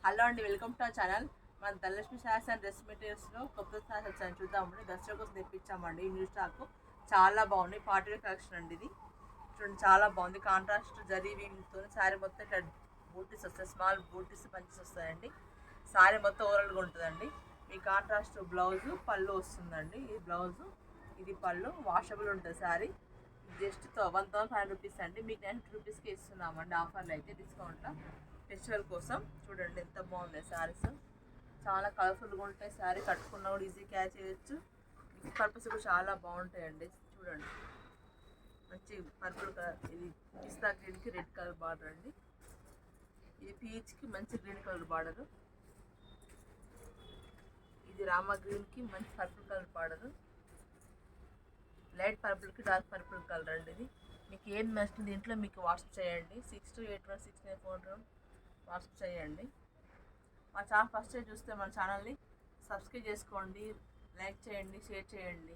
Hello అండి, welcome to our channel. మన Dhanalakshmi saris and dress మెటీరియల్స్లో కొత్త శారీస్ వచ్చాయని చూద్దామండి. దసరా కోసం తెప్పించామండి. ఈ న్యూ స్టాక్ చాలా బాగుంది. పార్టీ వేర్ కలెక్షన్ అండి. ఇది చూడండి, చాలా బాగుంది. కాంట్రాస్ట్ జరీ వీవింగ్తో శారీ మొత్తం ఇట్లా బూటీస్ వస్తాయి. స్మాల్ బూటీస్ పంచెస్ వస్తాయండి. శారీ మొత్తం ఓవరాల్గా ఉంటుందండి. ఈ కాంట్రాస్ట్ బ్లౌజు పళ్ళు వస్తుందండి. ఈ బ్లౌజు ఇది పళ్ళు వాషబుల్ ఉంటుంది. శారీ జస్ట్ 1500 రూపీస్ అండి. మీకు 900 రూపీస్కి ఇస్తున్నామండి ఆఫర్లో అయితే, డిస్కౌంట్లో ఫెస్టివల్ కోసం. చూడండి ఎంత బాగుంది శారీస్, చాలా కలర్ఫుల్గా ఉంటాయి. శారీ కట్టుకున్నా కూడా ఈజీ క్యారీ చేయొచ్చు. పర్పస్ కూడా చాలా బాగుంటాయండి. చూడండి మంచి పర్పుల్ కలర్, ఇది పిస్తా గ్రీన్కి రెడ్ కలర్ బార్డర్ అండి. ఇది పీచ్కి మంచి గ్రీన్ కలర్ బార్డరు. ఇది రామా గ్రీన్కి మంచి పర్పుల్ కలర్ బార్డరు. లైట్ పర్పుల్కి డార్క్ పర్పుల్ కలర్ అండి. ఇది మీకు ఏం నచ్చింది దీంట్లో మీకు వాట్సాప్ చేయండి. 62816941 వాట్సాప్ చేయండి. మా ఛానల్ ఫస్ట్ చూస్తే మన ఛానల్ని సబ్స్క్రైబ్ చేసుకోండి, లైక్ చేయండి, షేర్ చేయండి.